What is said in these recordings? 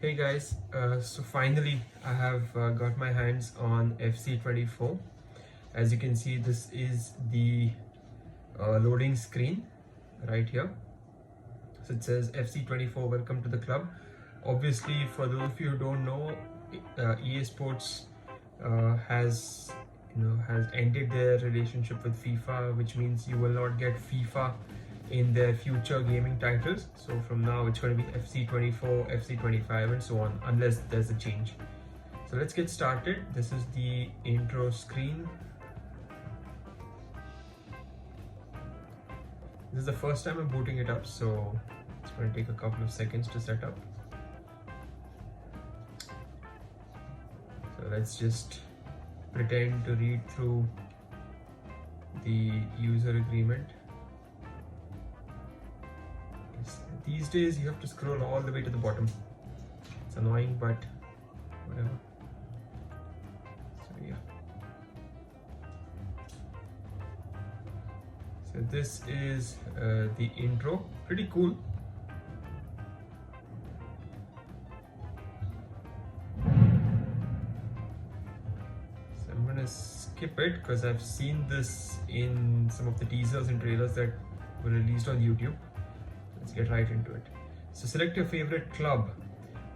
Hey guys, so finally I have got my hands on FC24. As you can see, this is the loading screen right here. So it says FC24, welcome to the club. Obviously, for those of you who don't know, EA Sports has ended their relationship with FIFA, which means you will not get FIFA in their future gaming titles. So from now it's going to be FC24, FC25 and so on, unless there's a change. So let's get started. This is the intro screen. This is the first time I'm booting it up, so it's going to take a couple of seconds to set up. So let's just pretend to read through the user agreement. These days you have to scroll all the way to the bottom. It's annoying, but whatever. So yeah. So this is the intro. Pretty cool. So I'm gonna skip it because I've seen this in some of the teasers and trailers that were released on YouTube. Let's get right into it. So select your favorite club.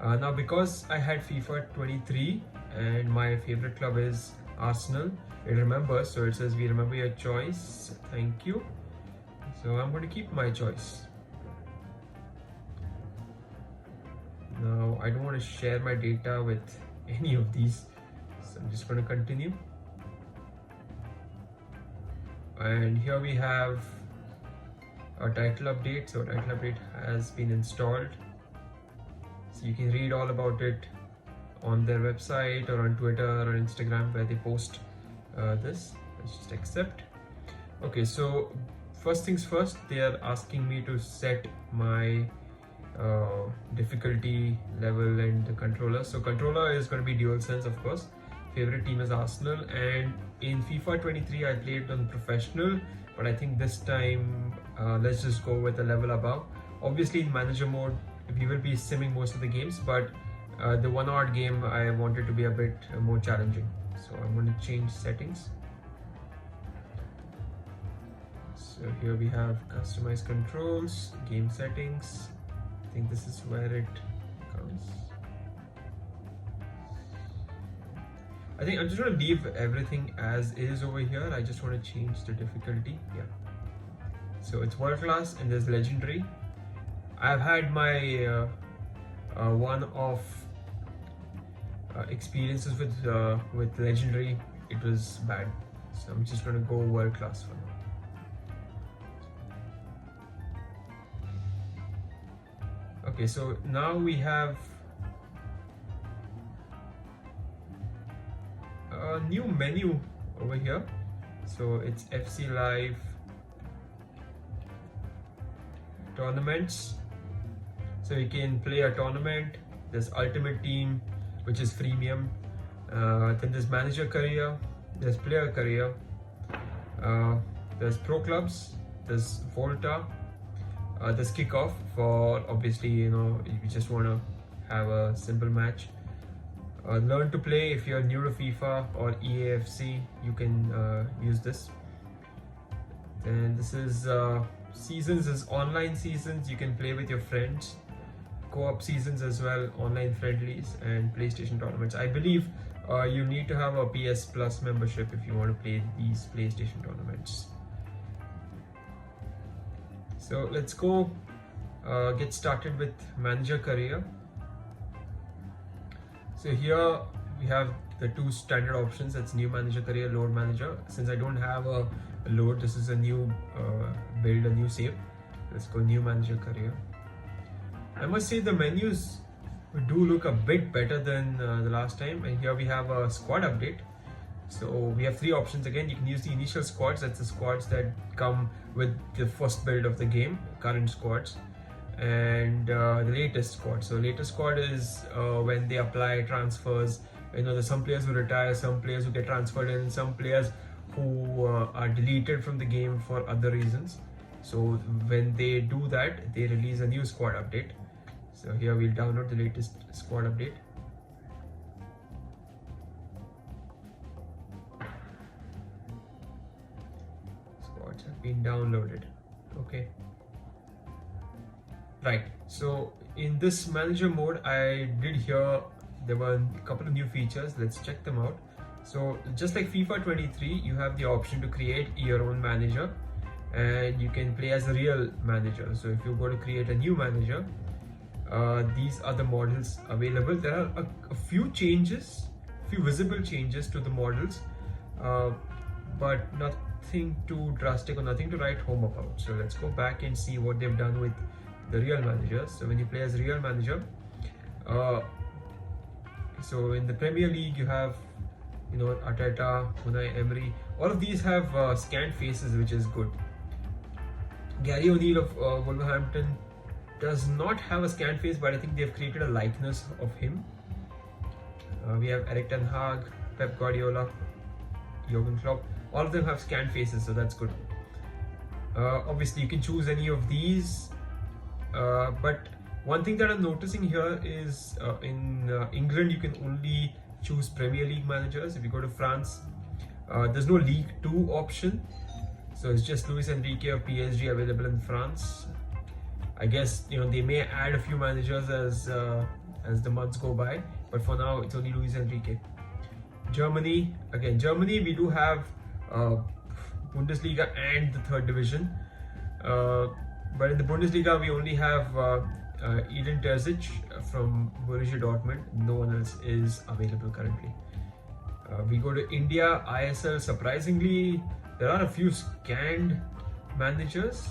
Now because I had FIFA 23 and my favorite club is Arsenal, it remembers, so it says we remember your choice, thank you. So I'm going to keep my choice. Now I don't want to share my data with any of these, so I'm just going to continue. And here we have a title update. So title update has been installed, so you can read all about it on their website or on Twitter or Instagram where they post this. Let's just accept. Okay, so first things first, they are asking me to set my difficulty level and the controller. So controller is going to be DualSense, of course. Favorite team is Arsenal, and in FIFA 23 I played on professional, but I think this time let's just go with a level above. Obviously in manager mode we will be simming most of the games, but the 1 hour game I wanted to be a bit more challenging, so I'm going to change settings. So here we have customize controls, game settings. I think this is where it comes. I think I'm just going to leave everything as is over here. I just want to change the difficulty. Yeah. So it's world class and there's legendary. I've had my one-off experiences with legendary. It was bad, so I'm just going to go world class for now. Okay, so now we have a new menu over here. So it's FC Live tournaments. So you can play a tournament. There's Ultimate Team, which is freemium. Then there's Manager Career. There's Player Career. There's Pro Clubs. There's Volta. There's Kickoff for, obviously, you just want to have a simple match. Learn to play. If you're new to FIFA or EAFC, you can use this. Then this is seasons, is online seasons. You can play with your friends. Co-op seasons as well, online friendlies, and PlayStation tournaments. I believe you need to have a PS Plus membership if you want to play these PlayStation tournaments. So let's go get started with Manager Career. So here we have the two standard options. That's New Manager Career, Load Manager. Since I don't have a load, this is a new build, a new save. Let's go New Manager Career. I must say the menus do look a bit better than the last time. And here we have a squad update. So we have 3 options again. You can use the initial squads. That's the squads that come with the first build of the game, current squads. And the latest squad. So latest squad is when they apply transfers. There's some players who retire, some players who get transferred in, some players who are deleted from the game for other reasons. So when they do that, they release a new squad update. So here we'll download the latest squad update. Squads have been downloaded. Okay. Right. So in this manager mode, I did hear there were a couple of new features. Let's check them out. So just like FIFA 23, you have the option to create your own manager, and you can play as a real manager. So if you go to create a new manager, these are the models available. There are a few changes, few visible changes to the models, but nothing too drastic or nothing to write home about. So let's go back and see what they've done with the real managers. So when you play as a real manager, so in the Premier League you have, you know, Arteta, Unai Emery, all of these have scanned faces, which is good. Gary O'Neill of Wolverhampton does not have a scanned face, but I think they've created a likeness of him. We have Eric Ten Hag, Pep Guardiola, Jurgen Klopp. All of them have scanned faces, so that's good. Obviously, you can choose any of these, but one thing that I'm noticing here is in England, you can only choose Premier League managers. If you go to France, there's no League 2 option, so it's just Luis Enrique of PSG available in France. I guess, you know, they may add a few managers as the months go by, but for now it's only Luis Enrique. Germany, again, Germany we do have Bundesliga and the third division, but in the Bundesliga we only have Edin Terzic from Borussia Dortmund. No one else is available currently. We go to India, ISL. Surprisingly, there are a few scanned managers,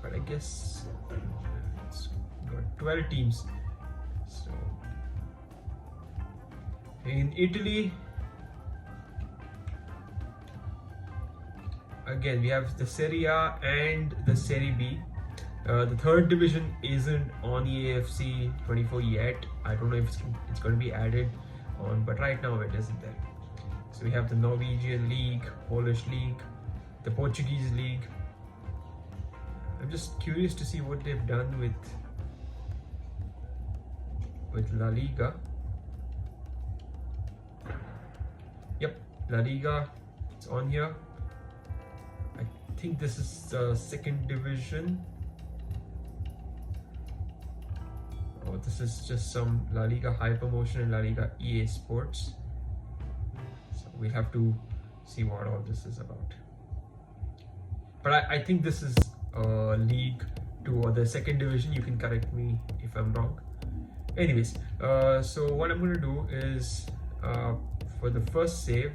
but I guess it's got 12 teams. So in Italy, again we have the Serie A and the Serie B. The third division isn't on EAFC 24 yet. I don't know if it's going to be added on, but right now it isn't there. So we have the Norwegian League, Polish League, the Portuguese League. I'm just curious to see what they've done with La Liga. Yep, La Liga, it's on here. I think this is the second division. Oh, this is just some La Liga High Promotion and La Liga EA Sports. So we'll have to see what all this is about. But I think this is League 2 or the second division. You can correct me if I'm wrong. Anyways, so what I'm going to do is for the first save,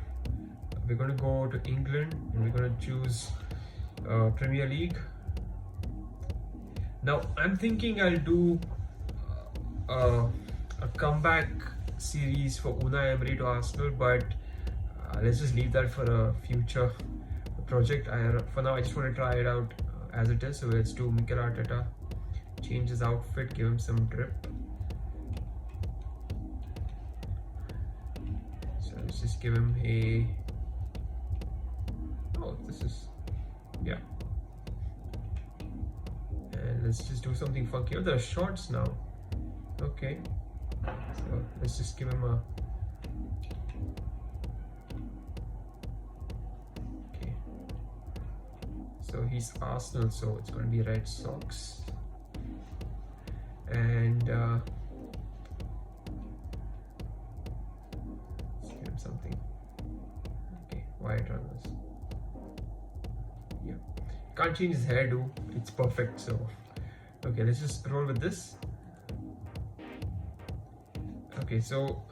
we're going to go to England and we're going to choose Premier League. Now I'm thinking I'll do a comeback series for Unai Emery to Arsenal, but let's just leave that for a future project. For now I just want to try it out as it is. So let's do Mikel Arteta, change his outfit, give him some drip. So let's just give him a, oh, this is, yeah, and let's just do something funky. Oh, there are shorts now. Okay, so let's just give him a, okay, so he's Arsenal, so it's going to be Red Sox, and let's give him something, okay, white runners, yeah, can't change his hairdo, it's perfect, so okay, let's just roll with this. Okay, so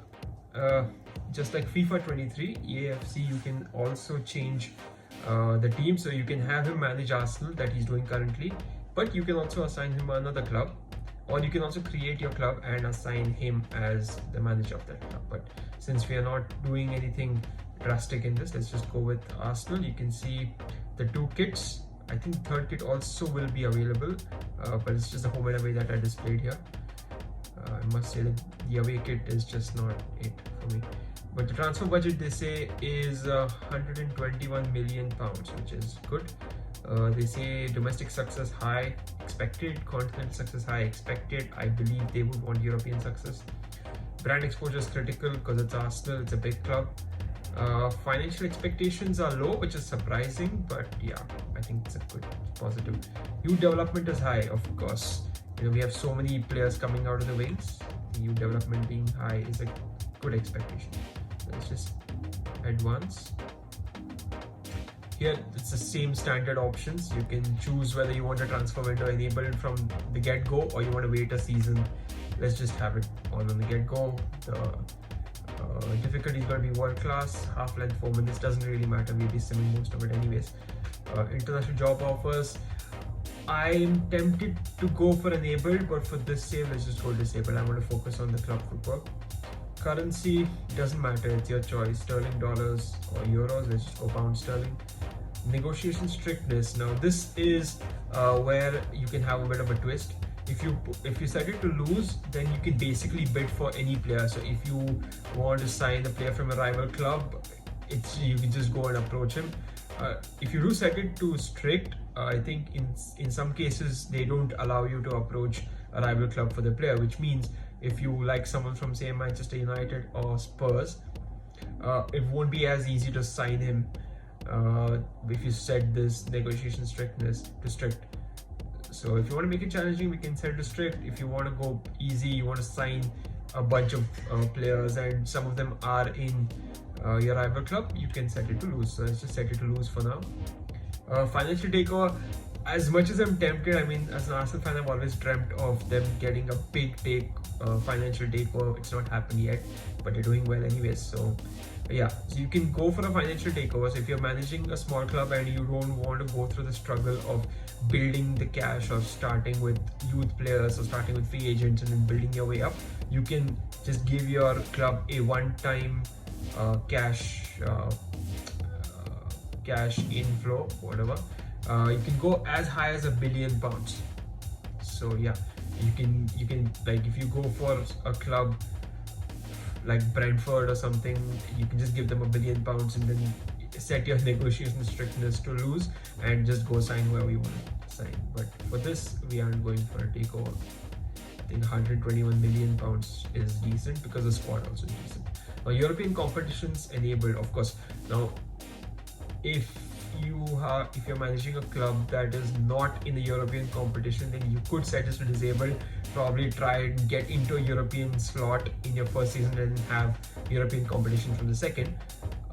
just like FIFA 23, EAFC, you can also change the team. So you can have him manage Arsenal, that he's doing currently, but you can also assign him another club, or you can also create your club and assign him as the manager of that club. But since we are not doing anything drastic in this, let's just go with Arsenal. You can see the two kits. I think the third kit also will be available, but it's just the home and away that I displayed here. I must say that the away kit is just not it for me. But the transfer budget, they say, is 121 million pounds, which is good. They say domestic success high expected, continental success high expected. I believe they would want European success. Brand exposure is critical because it's Arsenal, it's a big club. Financial expectations are low, which is surprising, but yeah, I think it's a good positive. Youth development is high, of course. We have so many players coming out of the wings. Youth development being high is a good expectation. Let's just advance. Here it's the same standard options. You can choose whether you want a transfer window enabled from the get-go or you want to wait a season. Let's just have it on the get-go. The difficulty is going to be world class, half length 4 minutes, doesn't really matter, we'll be simming most of it anyways. International job offers, I'm tempted to go for enabled, but for this save let's just go disabled. I'm going to focus on the club football. Currency doesn't matter, it's your choice, sterling, dollars or euros. Let's just go pound sterling. Negotiation strictness, now this is where you can have a bit of a twist. If you set it to lose, then you can basically bid for any player. So if you want to sign a player from a rival club, you can just go and approach him. If you do set it to strict, I think in some cases they don't allow you to approach a rival club for the player, which means if you like someone from say Manchester United or Spurs, it won't be as easy to sign him if you set this negotiation strictness to strict. So if you want to make it challenging, we can set it to strict. If you want to go easy, you want to sign a bunch of players and some of them are in your rival club, you can set it to lose. So let's just set it to lose for now. Financial takeover, as much as I'm tempted, I mean, as an Arsenal fan, I've always dreamt of them getting a big financial takeover. It's not happened yet, but they're doing well anyways. So yeah, so you can go for a financial takeover. So if you're managing a small club and you don't want to go through the struggle of building the cash or starting with youth players or starting with free agents and then building your way up, you can just give your club a one-time cash inflow, whatever. You can go as high as £1 billion. So yeah, you can like, if you go for a club like Brentford or something, you can just give them £1 billion and then set your negotiation strictness to lose and just go sign whoever you want to sign. But for this, we aren't going for a takeover. I think £121 million is decent because the squad also is decent. Now, European competitions enabled, of course. Now, if you're managing a club that is not in the European competition, then you could set this to disabled, probably try and get into a European slot in your first season and have European competition from the second.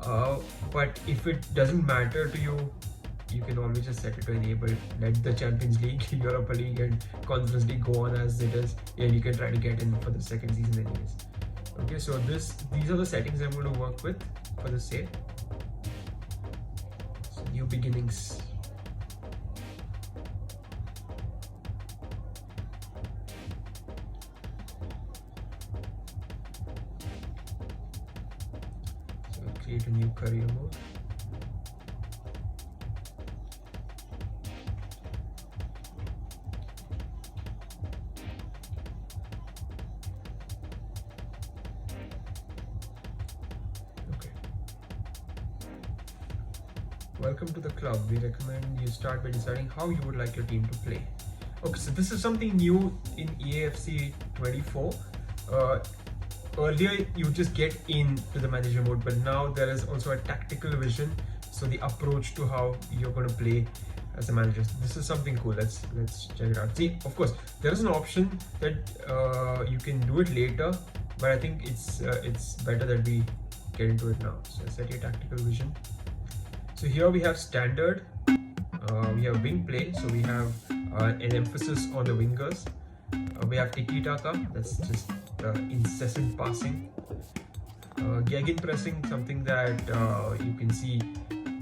But if it doesn't matter to you, you can always just set it to enable, let the Champions League, Europa League and Conference League go on as it is, and you can try to get in for the second season anyways. Okay, so these are the settings I'm going to work with for the save. So new beginnings. So create a new career mode. Welcome to the club. We recommend you start by deciding how you would like your team to play. Okay, so this is something new in EAFC 24. Earlier, you just get into the manager mode, but now there is also a tactical vision. So the approach to how you're going to play as a manager. This is something cool. Let's check it out. See, of course, there is an option that you can do it later, but I think it's better that we get into it now. So set your tactical vision. So here we have standard, we have wing play, so we have an emphasis on the wingers. We have tiki-taka, that's just incessant passing. Gegenpressing, something that you can see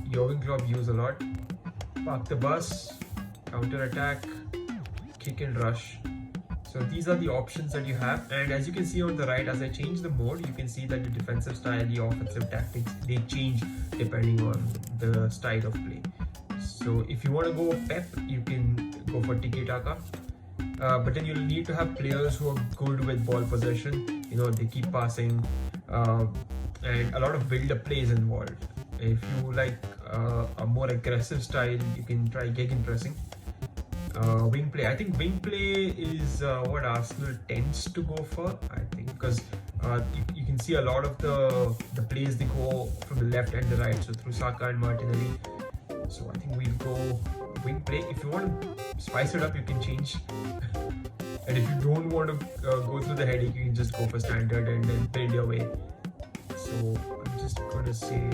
Jurgen Klopp use a lot. Park the bus, counter attack, kick and rush. So these are the options that you have, and as you can see on the right, as I change the mode, you can see that the defensive style, the offensive tactics, they change depending on the style of play. So if you want to go pep, you can go for tiki-taka, but then you'll need to have players who are good with ball possession. They keep passing, and a lot of build-up plays involved. If you like a more aggressive style, you can try gegen pressing. Wing play. I think wing play is what Arsenal tends to go for. I think because you can see a lot of the plays they go from the left and the right. So through Saka and Martinelli. So I think we'll go wing play. If you want to spice it up, you can change. And if you don't want to go through the headache, you can just go for standard and then build your way. So I'm just gonna say,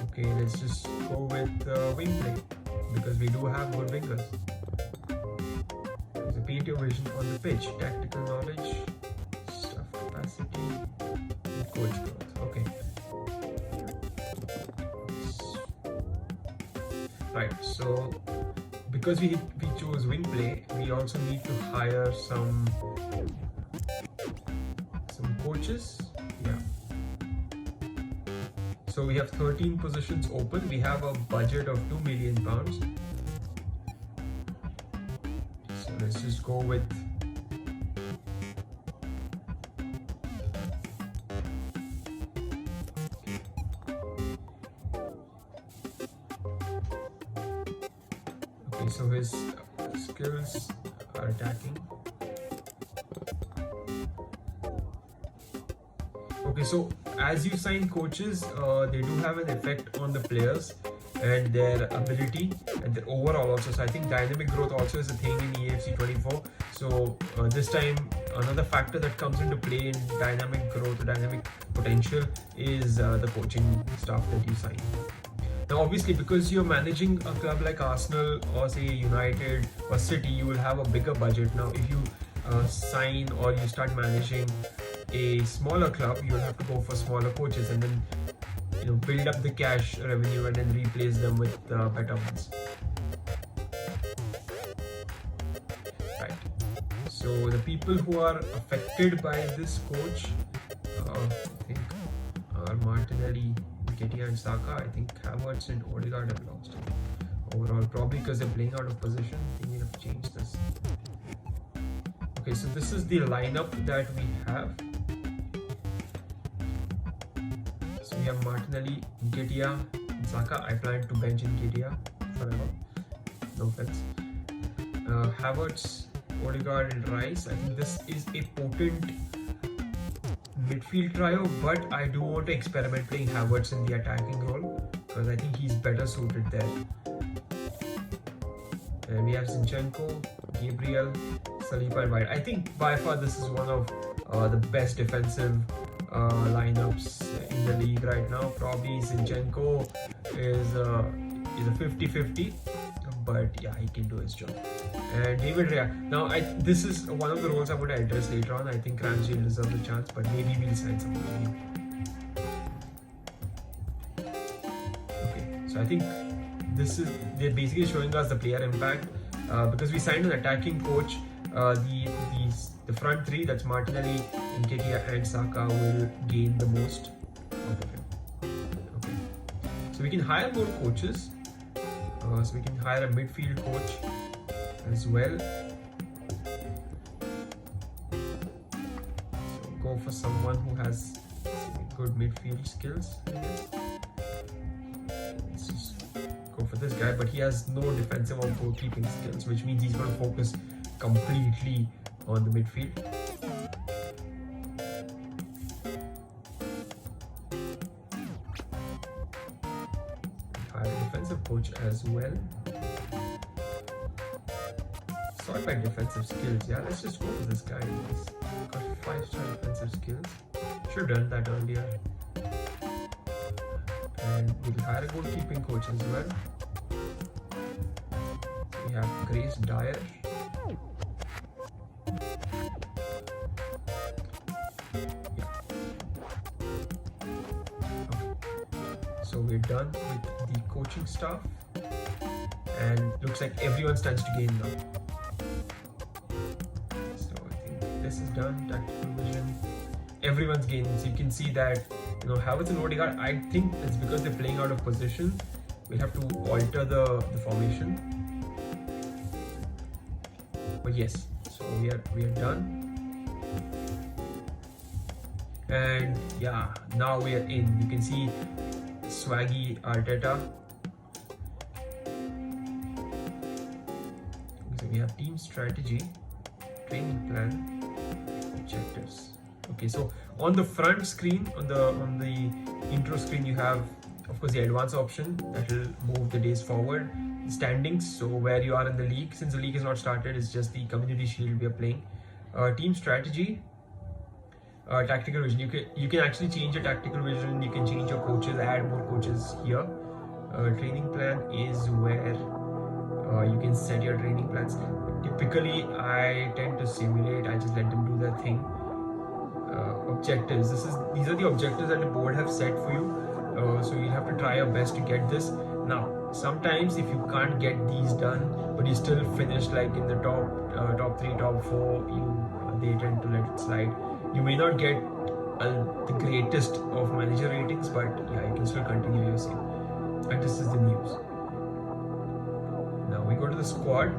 okay, let's just go with wing play because we do have good wingers. So paint your vision on the pitch, tactical knowledge, staff capacity, and coach growth. Okay. Right. So because we chose wing play, we also need to hire some coaches. Yeah. So we have 13 positions open. We have a budget of £2 million. So let's just go with okay, so his skills are attacking. Okay, so as you sign coaches, they do have an effect on the players and their ability and their overall also. So I think dynamic growth also is a thing in EAFC 24. So this time another factor that comes into play in dynamic growth or dynamic potential is the coaching staff that you sign. Now obviously because you're managing a club like Arsenal or say United or City, you will have a bigger budget. Now if you sign or you start managing a smaller club, you'll have to go for smaller coaches and then build up the cash revenue and then replace them with better ones. Right. So the people who are affected by this coach, I think, are Martinelli, Nketiah and Saka. I think Havertz and Odegaard have lost it overall, probably because they're playing out of position. They need to change this. Okay, so this is the lineup that we have. So we have Martinelli, Nketiah, and Saka. I plan to bench Nketiah forever. No offense. Havertz, Odegaard, and Rice. I think this is a potent midfield trio, but I do want to experiment playing Havertz in the attacking role because I think he's better suited there. And we have Zinchenko, Gabriel, Saliba and White. I think by far this is one of the best defensive lineups in the league right now. Probably Zinchenko is a 50-50, but yeah, he can do his job. And David Raya. Now this is one of the roles I'm going to address later on. I think Ramsdale deserves a chance, but maybe we'll sign someone. Okay, so I think they're basically showing us the player impact because we signed an attacking coach. The front three, that's Martinelli, Nketiah and Saka, will gain the most out of him. Okay, so we can hire more coaches. So we can hire a midfield coach as well. So go for someone who has good midfield skills, I guess. Let's just go for this guy, but he has no defensive or goalkeeping skills, which means he's going to focus completely on the midfield. Hire a defensive coach as well. Sort by defensive skills. Yeah, let's just go for this guy. He's got 5-star defensive skills. Should have done that earlier. And we'll hire a goalkeeping coach as well. We have Grace Dyer. So we're done with the coaching staff, and looks like everyone stands to gain now. So I think this is done. Tactical vision, everyone's gaining. So you can see that Havertz and Odegaard. I think it's because they're playing out of position. We'll have to alter the formation. But yes, so we are done. And yeah, now we are in. You can see Swaggy Arteta strategy, training plan, objectives. Okay, so on the front screen, on the intro screen, you have, of course, the advanced option that will move the days forward. Standings, so where you are in the league. Since the league is not started, it's just the community shield we are playing. Team strategy, tactical vision. You can actually change your tactical vision. You can change your coaches, add more coaches here. Training plan is where you can set your training plans. Typically, I tend to simulate. I just let them do their thing. Objectives. These are the objectives that the board have set for you. So you have to try your best to get this. Now, sometimes if you can't get these done, but you still finish like in the top 3, top 4, they tend to let it slide. You may not get the greatest of manager ratings, but yeah, you can still continue your same. And this is the news. Now we go to the squad.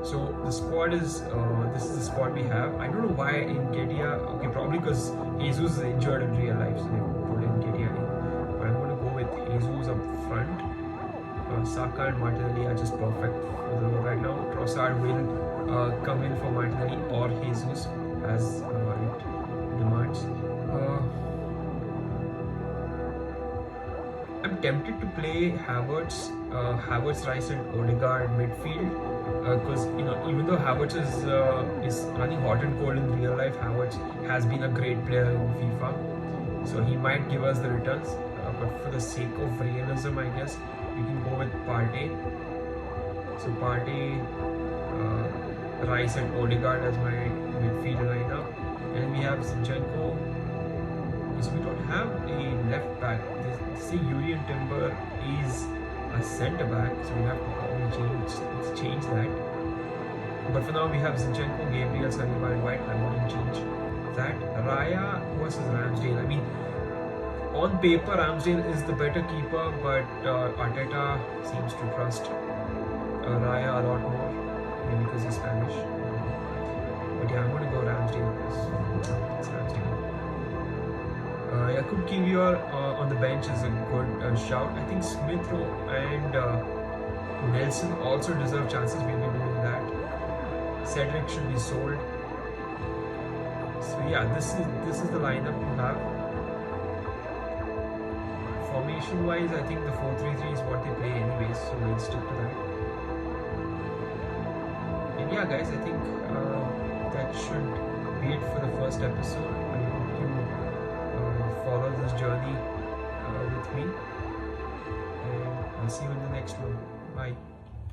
So the squad is, this is the squad we have. I don't know why Nketiah, okay, probably because Jesus is injured in real life, so they put Nketiah in. But I'm going to go with Jesus up front. Saka and Martinelli are just perfect for the role right now. Trossard will come in for Martinelli or Jesus as it demands. I'm tempted to play Havertz, Rice and Odegaard midfield. Because even though Havertz is running hot and cold in real life, Havertz has been a great player in FIFA, so he might give us the returns. But for the sake of realism, I guess we can go with Partey. So Partey, Rice and Odegaard as my midfield lineup, and we have Zinchenko. So we don't have a left back. Say Julian Timber is a centre back, so we have to probably change that. But for now we have Zinchenko, Gabriel, Saliba and White. I wouldn't change that. Raya versus Ramsdale. I mean, on paper Ramsdale is the better keeper, but Arteta seems to trust Raya a lot more, maybe because he's Spanish. But yeah, I'm going to go Ramsdale because it's Ramsdale. Jakub Kiwior on the bench is a good shout. I think Smith Rowe and Nelson also deserve chances. We'll be doing that. Cedric should be sold. So yeah, this is the lineup we have. Formation wise, I think the 4-3-3 is what they play anyways, so we'll stick to that. And yeah guys, I think that should be it for the first episode. I hope you follow this journey with me, and I'll see you in the next one. Bye.